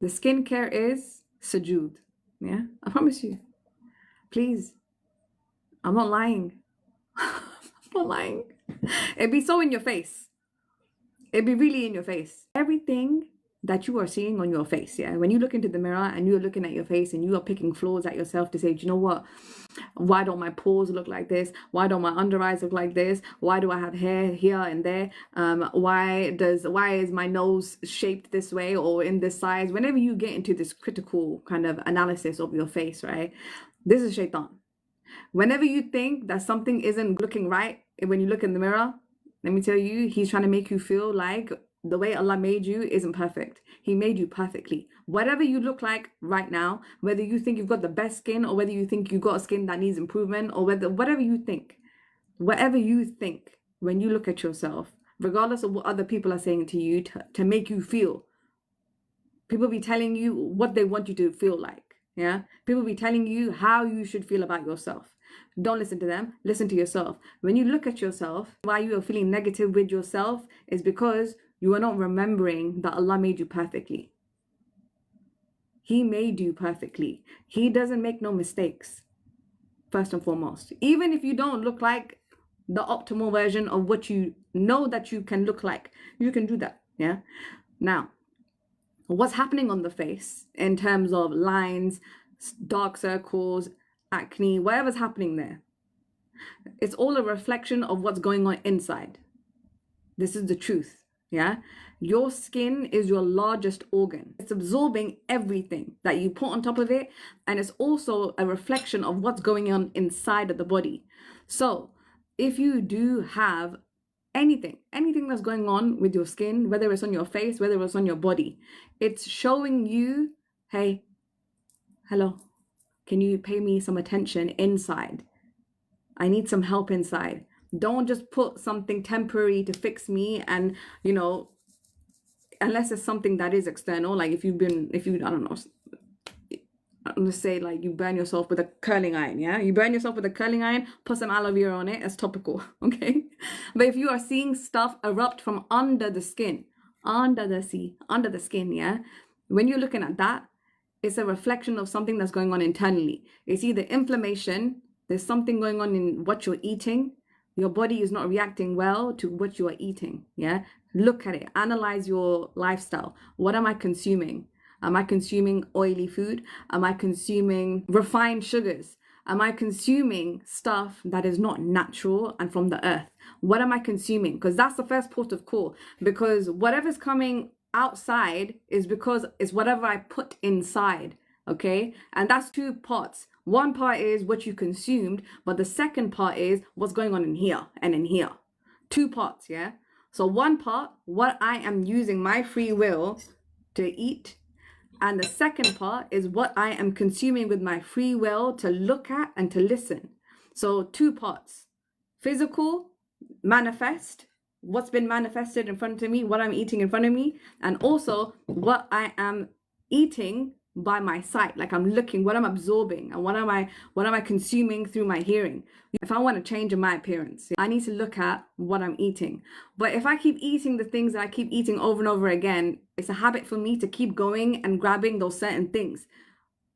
The skincare is sujood. Yeah, I promise you. Please. I'm not lying. I'm not lying. It'd be so in your face. It'd be really in your face. Everything that you are seeing on your face, yeah, when you look into the mirror and you're looking at your face and you are picking flaws at yourself to say, do you know what? Why don't my pores look like this? Why don't my under eyes look like this? Why do I have hair here and there? Why is my nose shaped this way or in this size? Whenever you get into this critical kind of analysis of your face, right? This is shaitan. Whenever you think that something isn't looking right when you look in the mirror, let me tell you, he's trying to make you feel like the way Allah made you isn't perfect. He made you perfectly. Whatever you look like right now, whether you think you've got the best skin or whether you think you've got a skin that needs improvement or whatever you think when you look at yourself, regardless of what other people are saying to you to make you feel, people be telling you what they want you to feel like. Yeah, people be telling you how you should feel about yourself. Don't listen to them. Listen to yourself. When you look at yourself, why you are feeling negative with yourself is because you are not remembering that Allah made you perfectly. He made you perfectly. He doesn't make no mistakes, first and foremost. Even if you don't look like the optimal version of what you know that you can look like, you can do that. Yeah. Now, what's happening on the face in terms of lines, dark circles, acne, whatever's happening there, it's all a reflection of what's going on inside. This is the truth. Yeah, your skin is your largest organ. It's absorbing everything that you put on top of it, and it's also a reflection of what's going on inside of the body. So if you do have anything that's going on with your skin, whether it's on your face, whether it's on your body, it's showing you, hey, hello, can you pay me some attention inside? I need some help inside. Don't just put something temporary to fix me, and unless it's something that is external, like if I don't know, let's say like you burn yourself with a curling iron, yeah? You burn yourself with a curling iron, put some aloe vera on it as topical, okay? But if you are seeing stuff erupt from under the skin, under the skin, yeah? When you're looking at that, it's a reflection of something that's going on internally. It's either inflammation, there's something going on in what you're eating, your body is not reacting well to what you are eating, yeah? Look at it, analyze your lifestyle. What am I consuming? Am I consuming oily food? Am I consuming refined sugars? Am I consuming stuff that is not natural and from the earth? What am I consuming? Because that's the first port of call. Because whatever's coming outside is because it's whatever I put inside, okay? And that's two parts. One part is what you consumed, but the second part is what's going on in here and in here. Two parts, yeah? So one part, what I am using my free will to eat, and the second part is what I am consuming with my free will to look at and to listen. So two parts. Physical, manifest, what's been manifested in front of me, what I'm eating in front of me, and also what I am eating by my sight. Like I'm looking, what I'm absorbing, and what am I consuming through my hearing. If I want to change in my appearance, I need to look at what I'm eating. But if I keep eating the things that I keep eating over and over again, it's a habit for me to keep going and grabbing those certain things.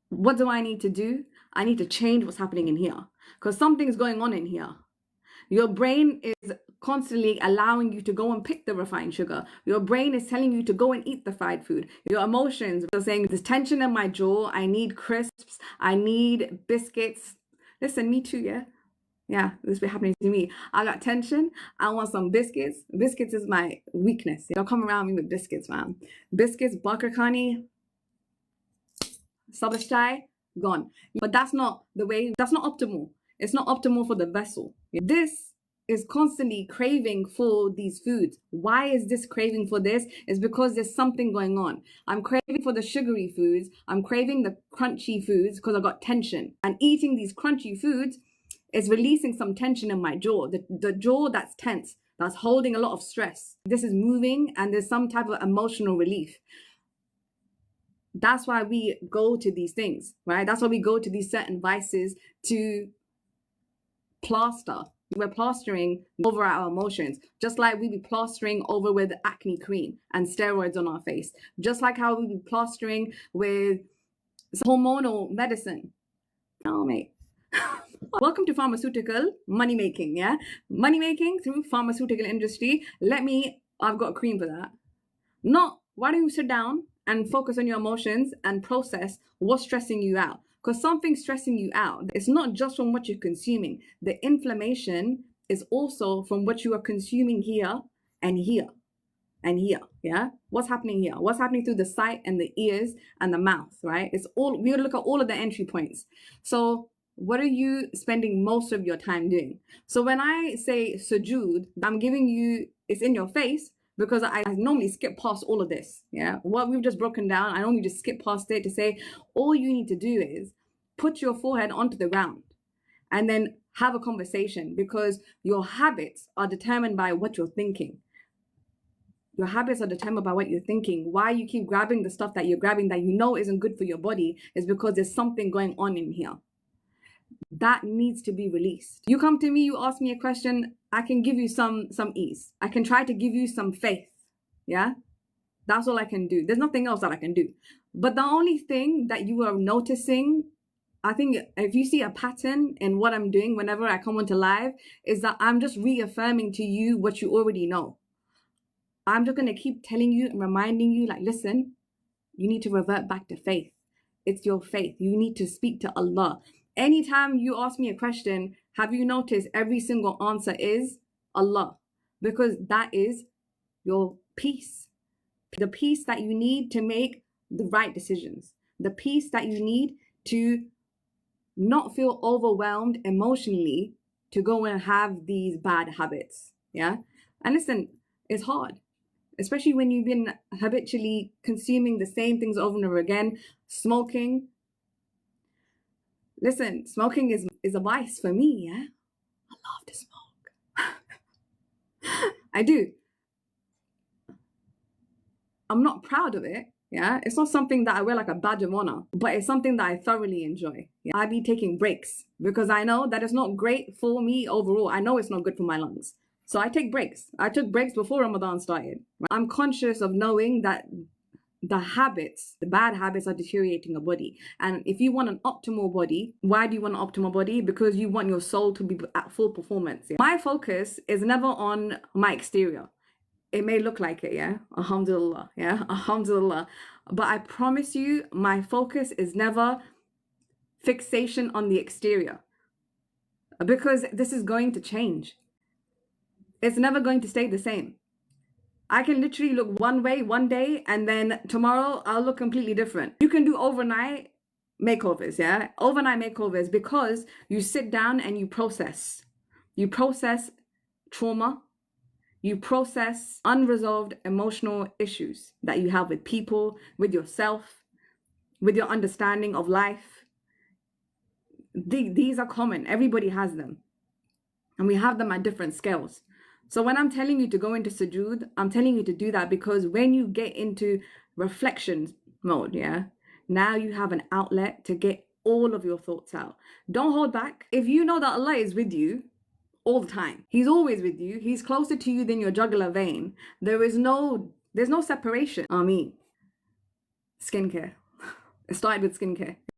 What do I need to do? I need to change what's happening in here, because something's going on in here. Your brain is constantly allowing you to go and pick the refined sugar. Your brain is telling you to go and eat the fried food. Your emotions are saying, there's tension in my jaw. I need crisps. I need biscuits. Listen, me too, yeah? Yeah, this be happening to me. I got tension. I want some biscuits. Biscuits is my weakness. Don't come around me with biscuits, man. Biscuits, bakar khani, sabash chai, gone. But that's not the way. That's not optimal. It's not optimal for the vessel. This is constantly craving for these foods. Why is this craving for this? It's because there's something going on. I'm craving for the sugary foods. I'm craving the crunchy foods because I got tension. And eating these crunchy foods is releasing some tension in my jaw. The jaw that's tense, that's holding a lot of stress. This is moving and there's some type of emotional relief. That's why we go to these things, right? That's why we go to these certain vices to plaster We're plastering over our emotions, just like we be plastering over with acne cream and steroids on our face, just like how we be plastering with hormonal medicine. Oh, mate. Welcome to pharmaceutical money making, yeah? Money making through pharmaceutical industry. I've got cream for that. Not, why don't you sit down and focus on your emotions and process what's stressing you out? Because something's stressing you out. It's not just from what you're consuming. The inflammation is also from what you are consuming here and here and here. Yeah. What's happening here? What's happening through the sight and the ears and the mouth, right? It's all, we look at all of the entry points. So what are you spending most of your time doing? So when I say sujood, I'm giving you, it's in your face, because I normally skip past all of this. Yeah. What we've just broken down, I normally just skip past it to say, all you need to do is put your forehead onto the ground and then have a conversation, because your habits are determined by what you're thinking. Your habits are determined by what you're thinking. Why you keep grabbing the stuff that you're grabbing that you know isn't good for your body is because there's something going on in here that needs to be released. You come to me, you ask me a question, I can give you some ease. I can try to give you some faith. Yeah, that's all I can do. There's nothing else that I can do. But the only thing that you are noticing, I think if you see a pattern in what I'm doing whenever I come onto live, is that I'm just reaffirming to you what you already know. I'm just going to keep telling you and reminding you, like, listen, you need to revert back to faith. It's your faith. You need to speak to Allah. Anytime you ask me a question, have you noticed every single answer is Allah? Because that is your peace. The peace that you need to make the right decisions. The peace that you need to not feel overwhelmed emotionally to go and have these bad habits. Yeah. And listen, it's hard, especially when you've been habitually consuming the same things over and over again. Smoking. Listen, smoking is a vice for me, yeah? I love to smoke. I do. I'm not proud of it, yeah? It's not something that I wear like a badge of honor, but it's something that I thoroughly enjoy. Yeah? I be taking breaks because I know that it's not great for me overall. I know it's not good for my lungs. So I take breaks. I took breaks before Ramadan started. I'm conscious of knowing that the habits, the bad habits, are deteriorating your body. And if you want an optimal body, why do you want an optimal body? Because you want your soul to be at full performance. Yeah? My focus is never on my exterior. It may look like it, yeah? Alhamdulillah, yeah? Alhamdulillah. But I promise you, my focus is never fixation on the exterior. Because this is going to change. It's never going to stay the same. I can literally look one way one day and then tomorrow I'll look completely different. You can do overnight makeovers, yeah? Overnight makeovers, because you sit down and you process. You process trauma. You process unresolved emotional issues that you have with people, with yourself, with your understanding of life. These are common. Everybody has them. And we have them at different scales. So when I'm telling you to go into sujood, I'm telling you to do that because when you get into reflection mode, yeah, now you have an outlet to get all of your thoughts out. Don't hold back. If you know that Allah is with you all the time, He's always with you. He's closer to you than your jugular vein. There's no separation. I mean, skincare. It started with skincare.